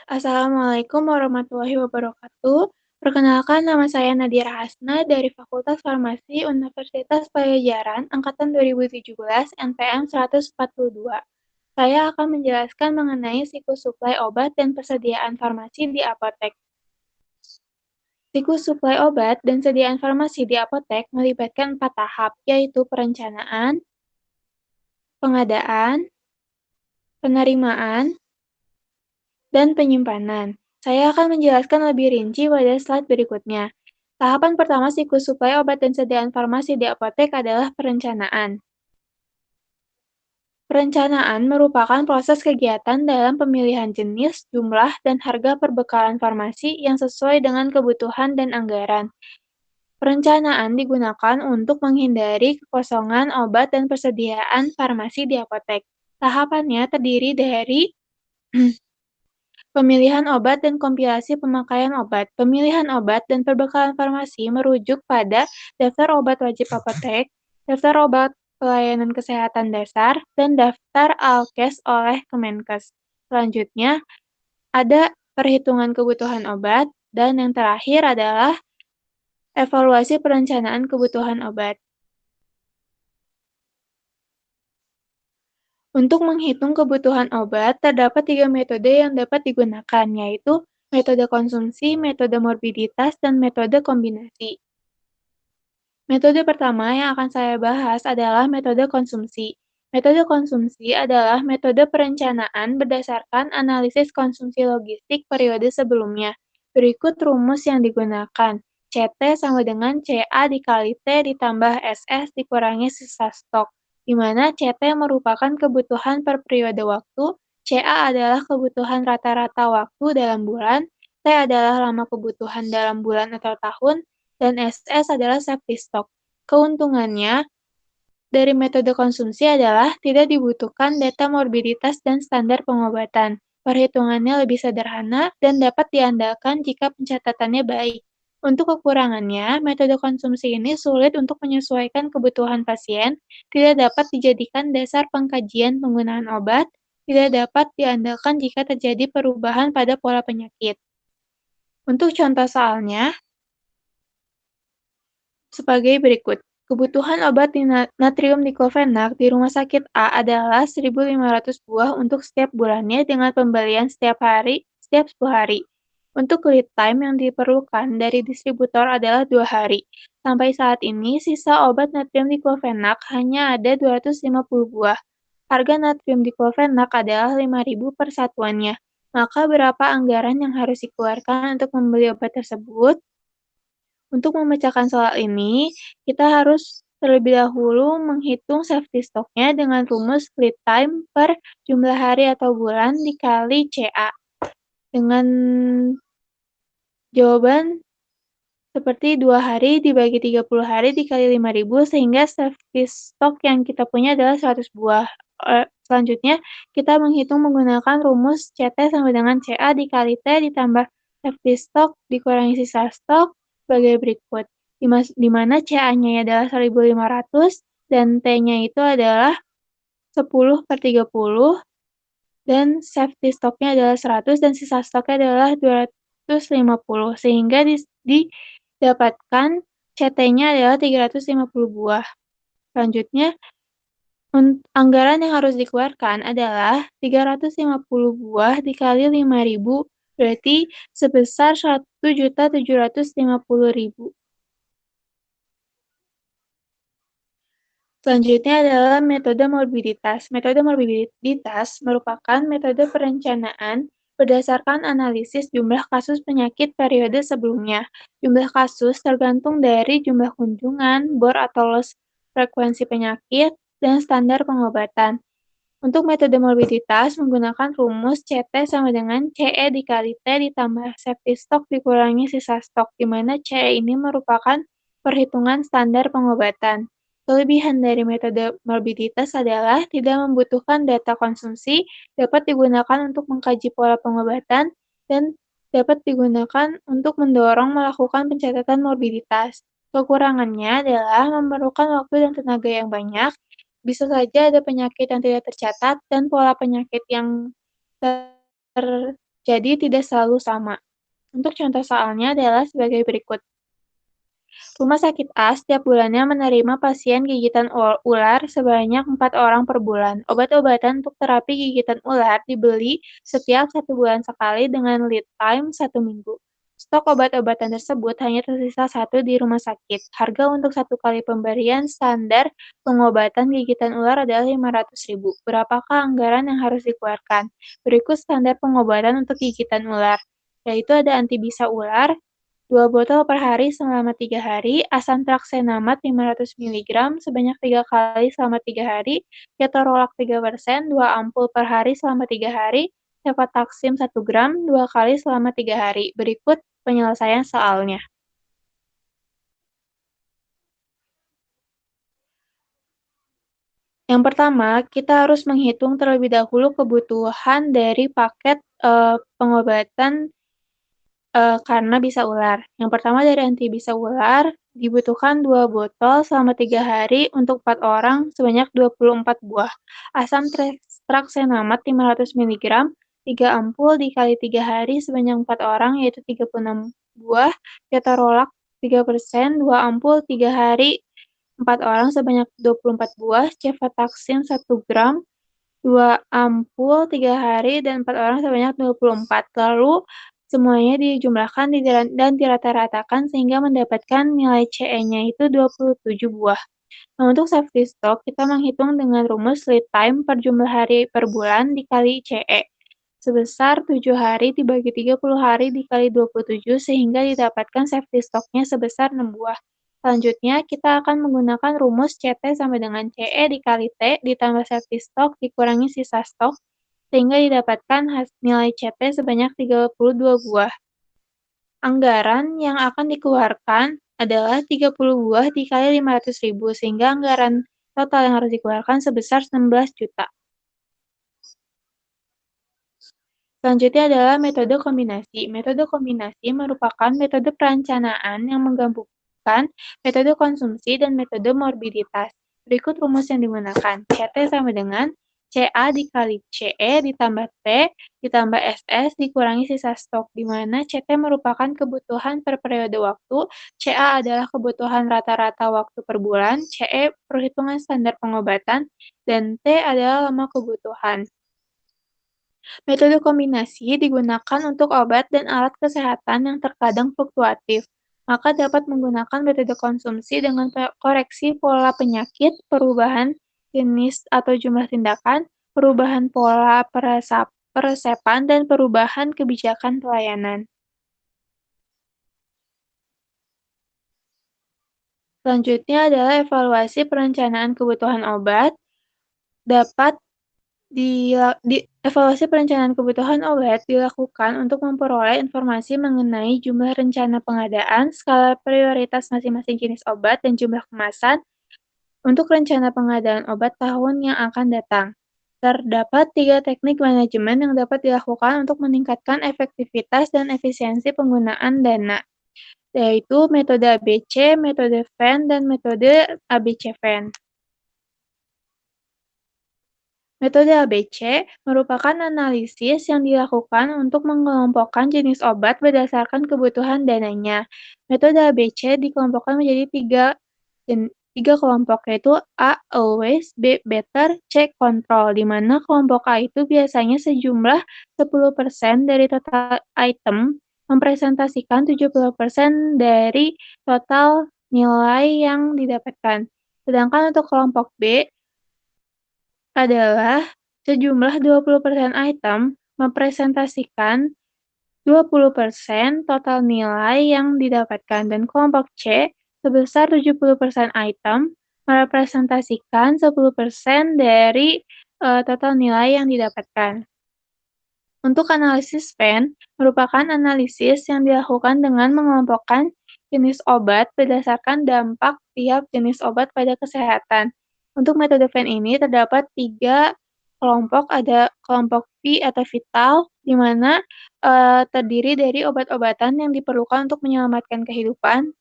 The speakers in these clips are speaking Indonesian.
Assalamualaikum warahmatullahi wabarakatuh. Perkenalkan, nama saya Nadira Hasna dari Fakultas Farmasi Universitas Pajajaran Angkatan 2017 NPM 142. Saya akan menjelaskan mengenai siklus suplai obat dan persediaan farmasi di apotek. Siklus suplai obat dan sediaan farmasi di apotek melibatkan 4 tahap, yaitu perencanaan, pengadaan, penerimaan, dan penyimpanan. Saya akan menjelaskan lebih rinci pada slide berikutnya. Tahapan pertama siklus suplai obat dan sediaan farmasi di apotek adalah perencanaan. Perencanaan merupakan proses kegiatan dalam pemilihan jenis, jumlah, dan harga perbekalan farmasi yang sesuai dengan kebutuhan dan anggaran. Perencanaan digunakan untuk menghindari kekosongan obat dan persediaan farmasi di apotek. Tahapannya terdiri dari pemilihan obat dan kompilasi pemakaian obat. Pemilihan obat dan perbekalan farmasi merujuk pada daftar obat wajib apotek, daftar obat pelayanan kesehatan dasar, dan daftar Alkes oleh Kemenkes. Selanjutnya, ada perhitungan kebutuhan obat, dan yang terakhir adalah evaluasi perencanaan kebutuhan obat. Untuk menghitung kebutuhan obat, terdapat 3 metode yang dapat digunakan, yaitu metode konsumsi, metode morbiditas, dan metode kombinasi. Metode pertama yang akan saya bahas adalah metode konsumsi. Metode konsumsi adalah metode perencanaan berdasarkan analisis konsumsi logistik periode sebelumnya. Berikut rumus yang digunakan. CT sama dengan CA dikali T ditambah SS dikurangi sisa stok, di mana CT merupakan kebutuhan per periode waktu, CA adalah kebutuhan rata-rata waktu dalam bulan, T adalah lama kebutuhan dalam bulan atau tahun, dan SS adalah safety stock. Keuntungannya dari metode konsumsi adalah tidak dibutuhkan data morbiditas dan standar pengobatan. Perhitungannya lebih sederhana dan dapat diandalkan jika pencatatannya baik. Untuk kekurangannya, metode konsumsi ini sulit untuk menyesuaikan kebutuhan pasien, tidak dapat dijadikan dasar pengkajian penggunaan obat, tidak dapat diandalkan jika terjadi perubahan pada pola penyakit. Untuk contoh soalnya, sebagai berikut. Kebutuhan obat natrium diklofenak di rumah sakit A adalah 1.500 buah untuk setiap bulannya dengan pembelian setiap 10 hari. Untuk lead time yang diperlukan dari distributor adalah 2 hari. Sampai saat ini, sisa obat natrium diklofenak hanya ada 250 buah. Harga natrium diklofenak adalah 5.000 per satuannya. Maka berapa anggaran yang harus dikeluarkan untuk membeli obat tersebut? Untuk memecahkan soal ini, kita harus terlebih dahulu menghitung safety stock-nya dengan rumus lead time per jumlah hari atau bulan dikali CA. Dengan jawaban seperti 2 hari dibagi 30 hari dikali 5.000 sehingga safety stock yang kita punya adalah 100 buah. Selanjutnya, kita menghitung menggunakan rumus CT sama dengan CA dikali T ditambah safety stock dikurangi sisa stok sebagai berikut. Di mana CA-nya adalah 1.500 dan T-nya itu adalah 10 per 30 dan safety stock-nya adalah 100 dan sisa stoknya adalah 250 sehingga didapatkan CT-nya adalah 350 buah. Selanjutnya, anggaran yang harus dikeluarkan adalah 350 buah dikali 5.000 berarti sebesar 1.750.000. Selanjutnya adalah metode morbiditas. Metode morbiditas merupakan metode perencanaan berdasarkan analisis jumlah kasus penyakit periode sebelumnya. Jumlah kasus tergantung dari jumlah kunjungan, bor atau loss frekuensi penyakit, dan standar pengobatan. Untuk metode morbiditas menggunakan rumus CT sama dengan CE dikali T ditambah safety stock dikurangi sisa stok, di mana CE ini merupakan perhitungan standar pengobatan. Kelebihan dari metode morbiditas adalah tidak membutuhkan data konsumsi, dapat digunakan untuk mengkaji pola pengobatan, dan dapat digunakan untuk mendorong melakukan pencatatan morbiditas. Kekurangannya adalah memerlukan waktu dan tenaga yang banyak, bisa saja ada penyakit yang tidak tercatat dan pola penyakit yang jadi tidak selalu sama. Untuk contoh soalnya adalah sebagai berikut. Rumah Sakit A setiap bulannya menerima pasien gigitan ular sebanyak 4 orang per bulan. Obat-obatan untuk terapi gigitan ular dibeli setiap 1 bulan sekali dengan lead time 1 minggu. Stok obat-obatan tersebut hanya tersisa satu di rumah sakit. Harga untuk 1 kali pemberian standar pengobatan gigitan ular adalah 500.000. Berapakah anggaran yang harus dikeluarkan? Berikut standar pengobatan untuk gigitan ular, yaitu ada antibisa ular, 2 botol per hari selama 3 hari, asam traksenamat 500 miligram sebanyak 3 kali selama 3 hari, ketorolac 3%, 2 ampul per hari selama 3 hari, cefotaxim 1 gram 2 kali selama 3 hari. Berikut penyelesaian soalnya. Yang pertama, kita harus menghitung terlebih dahulu kebutuhan dari paket, pengobatan karena bisa ular. Yang pertama dari anti bisa ular, dibutuhkan 2 botol selama 3 hari untuk 4 orang sebanyak 24 buah. Asam traksenamat 500 miligram, 3 ampul dikali 3 hari sebanyak 4 orang yaitu 36 buah. Ketorolac 3%, 2 ampul 3 hari 4 orang sebanyak 24 buah. Cefotaxim 1 gram 2 ampul 3 hari dan 4 orang sebanyak 24. Lalu semuanya dijumlahkan dan dirata-ratakan sehingga mendapatkan nilai CE-nya itu 27 buah. Nah, untuk safety stock, kita menghitung dengan rumus lead time per jumlah hari per bulan dikali CE, sebesar 7 hari dibagi 30 hari dikali 27 sehingga didapatkan safety stock-nya sebesar 6 buah. Selanjutnya, kita akan menggunakan rumus CT sama dengan CE dikali T ditambah safety stock dikurangi sisa stok sehingga didapatkan nilai CT sebanyak 32 buah. Anggaran yang akan dikeluarkan adalah 30 buah dikali 500.000 sehingga anggaran total yang harus dikeluarkan sebesar 19 juta. Selanjutnya adalah metode kombinasi. Metode kombinasi merupakan metode perencanaan yang menggabungkan metode konsumsi dan metode morbiditas. Berikut rumus yang digunakan. CT sama dengan CA dikali CE ditambah T ditambah SS dikurangi sisa stok, di mana CT merupakan kebutuhan per periode waktu, CA adalah kebutuhan rata-rata waktu per bulan, CE perhitungan standar pengobatan, dan T adalah lama kebutuhan. Metode kombinasi digunakan untuk obat dan alat kesehatan yang terkadang fluktuatif, maka dapat menggunakan metode konsumsi dengan koreksi pola penyakit, perubahan jenis atau jumlah tindakan, perubahan pola peresepan, dan perubahan kebijakan pelayanan. Selanjutnya adalah evaluasi perencanaan kebutuhan obat dapat evaluasi perencanaan kebutuhan obat dilakukan untuk memperoleh informasi mengenai jumlah rencana pengadaan, skala prioritas masing-masing jenis obat, dan jumlah kemasan untuk rencana pengadaan obat tahun yang akan datang. Terdapat 3 teknik manajemen yang dapat dilakukan untuk meningkatkan efektivitas dan efisiensi penggunaan dana, yaitu metode ABC, metode Venn, dan metode ABC-Venn. Metode ABC merupakan analisis yang dilakukan untuk mengelompokkan jenis obat berdasarkan kebutuhan dananya. Metode ABC dikelompokkan menjadi tiga kelompok, yaitu A. Always, B. Better, C. Control, di mana kelompok A itu biasanya sejumlah 10% dari total item mempresentasikan 70% dari total nilai yang didapatkan. Sedangkan untuk kelompok B, adalah sejumlah 20% item mempresentasikan 20% total nilai yang didapatkan, dan kelompok C sebesar 70% item merepresentasikan 10% dari total nilai yang didapatkan. Untuk analisis Venn, merupakan analisis yang dilakukan dengan mengelompokkan jenis obat berdasarkan dampak tiap jenis obat pada kesehatan. Untuk metode Venn ini terdapat 3 kelompok, ada kelompok V atau vital, di mana terdiri dari obat-obatan yang diperlukan untuk menyelamatkan kehidupan.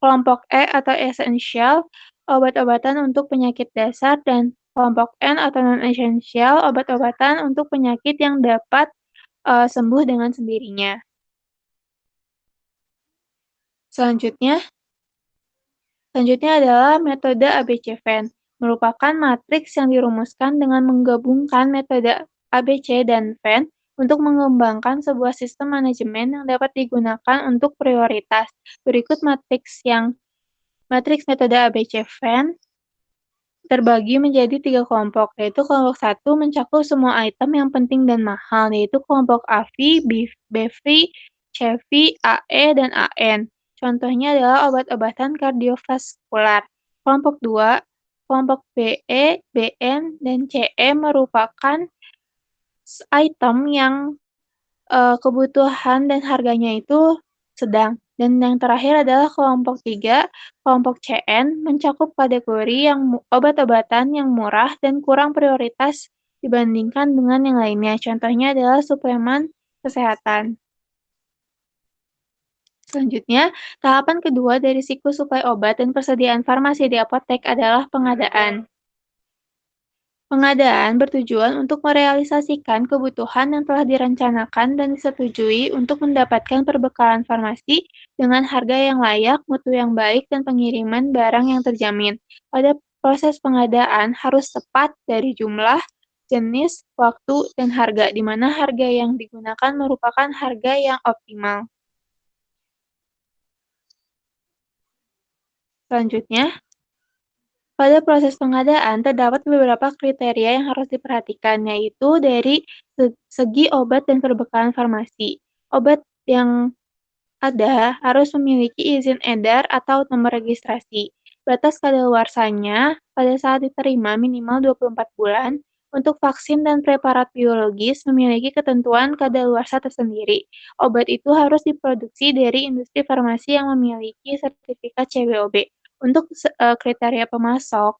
Kelompok E atau essential, obat-obatan untuk penyakit dasar, dan kelompok N atau non-essential, obat-obatan untuk penyakit yang dapat sembuh dengan sendirinya. Selanjutnya Selanjutnya adalah metode ABC-Venn, merupakan matriks yang dirumuskan dengan menggabungkan metode ABC dan Venn untuk mengembangkan sebuah sistem manajemen yang dapat digunakan untuk prioritas. Berikut matriks metode ABC-Venn terbagi menjadi 3 kelompok, yaitu kelompok satu mencakup semua item yang penting dan mahal, yaitu kelompok AV, BV, CV, AE, dan AN. Contohnya adalah obat-obatan kardiovaskular. Kelompok 2, kelompok BE, BN, dan CE merupakan item yang kebutuhan dan harganya itu sedang. Dan yang terakhir adalah kelompok 3, kelompok CN mencakup kategori yang obat-obatan yang murah dan kurang prioritas dibandingkan dengan yang lainnya. Contohnya adalah suplemen kesehatan. Selanjutnya, tahapan kedua dari siklus suplai obat dan persediaan farmasi di apotek adalah pengadaan. Pengadaan bertujuan untuk merealisasikan kebutuhan yang telah direncanakan dan disetujui untuk mendapatkan perbekalan farmasi dengan harga yang layak, mutu yang baik, dan pengiriman barang yang terjamin. Pada proses pengadaan harus tepat dari jumlah, jenis, waktu, dan harga, di mana harga yang digunakan merupakan harga yang optimal. Selanjutnya, pada proses pengadaan, terdapat beberapa kriteria yang harus diperhatikan, yaitu dari segi obat dan perbekalan farmasi. Obat yang ada harus memiliki izin edar atau nomor registrasi. Batas kadaluarsanya pada saat diterima minimal 24 bulan. Untuk vaksin dan preparat biologis memiliki ketentuan kadaluarsa tersendiri. Obat itu harus diproduksi dari industri farmasi yang memiliki sertifikat CBOB. Untuk kriteria pemasok,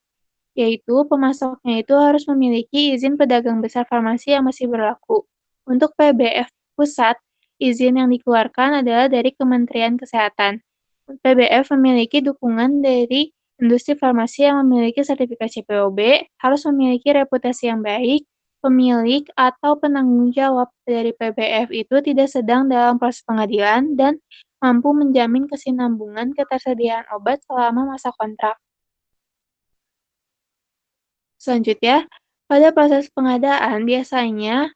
yaitu pemasoknya itu harus memiliki izin pedagang besar farmasi yang masih berlaku. Untuk PBF pusat, izin yang dikeluarkan adalah dari Kementerian Kesehatan. PBF memiliki dukungan dari industri farmasi yang memiliki sertifikat CPOB, harus memiliki reputasi yang baik, pemilik atau penanggung jawab dari PBF itu tidak sedang dalam proses pengadilan, dan mampu menjamin kesinambungan ketersediaan obat selama masa kontrak. Selanjutnya, pada proses pengadaan biasanya,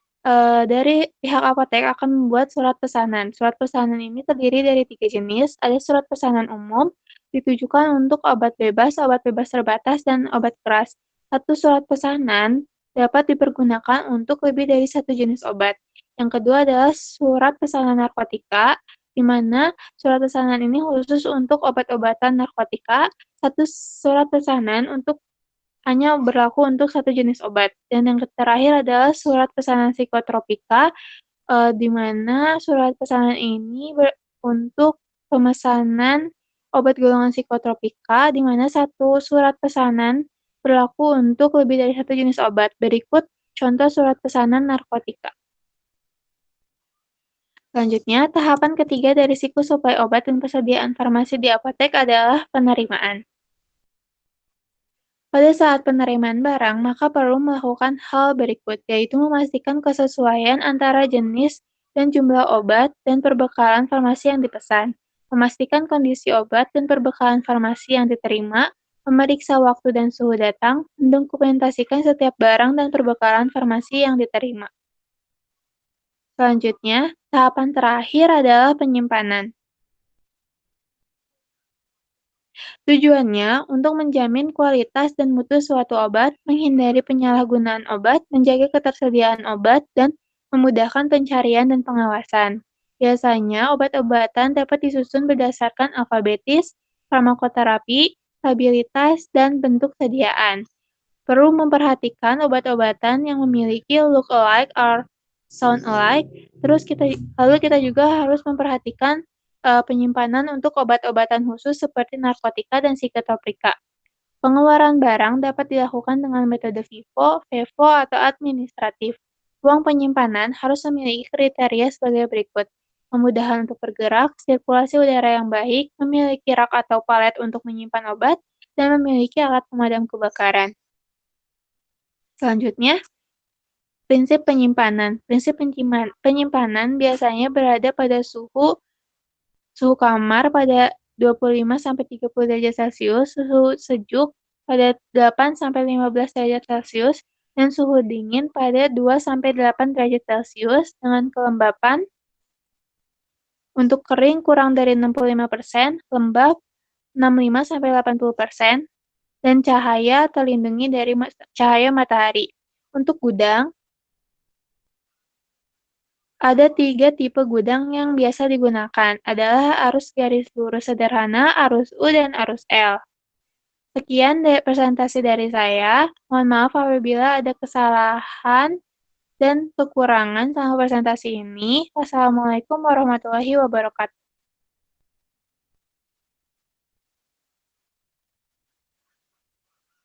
dari pihak apotek akan membuat surat pesanan. Surat pesanan ini terdiri dari 3 jenis, ada surat pesanan umum, ditujukan untuk obat bebas terbatas, dan obat keras. Satu surat pesanan dapat dipergunakan untuk lebih dari satu jenis obat. Yang kedua adalah surat pesanan narkotika, di mana surat pesanan ini khusus untuk obat-obatan narkotika. Satu surat pesanan untuk hanya berlaku untuk satu jenis obat. Dan yang terakhir adalah surat pesanan psikotropika, di mana surat pesanan ini untuk pemesanan obat golongan psikotropika, di mana satu surat pesanan berlaku untuk lebih dari satu jenis obat. Berikut contoh surat pesanan narkotika. Selanjutnya, tahapan ketiga dari siklus suplai obat dan persediaan farmasi di apotek adalah penerimaan. Pada saat penerimaan barang, maka perlu melakukan hal berikut, yaitu memastikan kesesuaian antara jenis dan jumlah obat dan perbekalan farmasi yang dipesan, memastikan kondisi obat dan perbekalan farmasi yang diterima, memeriksa waktu dan suhu datang, mendokumentasikan setiap barang dan perbekalan farmasi yang diterima. Selanjutnya, tahapan terakhir adalah penyimpanan. Tujuannya untuk menjamin kualitas dan mutu suatu obat, menghindari penyalahgunaan obat, menjaga ketersediaan obat, dan memudahkan pencarian dan pengawasan. Biasanya, obat-obatan dapat disusun berdasarkan alfabetis, farmakoterapi, stabilitas, dan bentuk sediaan. Perlu memperhatikan obat-obatan yang memiliki look alike or sound alike. Lalu kita juga harus memperhatikan penyimpanan untuk obat-obatan khusus seperti narkotika dan psikotropika. Pengeluaran barang dapat dilakukan dengan metode FIFO, VEVO, atau administratif. Ruang penyimpanan harus memiliki kriteria sebagai berikut: kemudahan untuk bergerak, sirkulasi udara yang baik, memiliki rak atau palet untuk menyimpan obat, dan memiliki alat pemadam kebakaran. Selanjutnya, Prinsip penyimpanan biasanya berada pada suhu suhu kamar pada 25–30 derajat Celcius, suhu sejuk pada 8–15 derajat Celcius, dan suhu dingin pada 2–8 derajat Celcius dengan kelembapan untuk kering kurang dari 65%, lembab 65–80%, dan cahaya terlindungi dari cahaya matahari. Untuk gudang, ada 3 tipe gudang yang biasa digunakan, adalah arus garis lurus sederhana, arus U, dan arus L. Sekian presentasi dari saya. Mohon maaf apabila ada kesalahan dan kekurangan selama presentasi ini. Wassalamualaikum warahmatullahi wabarakatuh.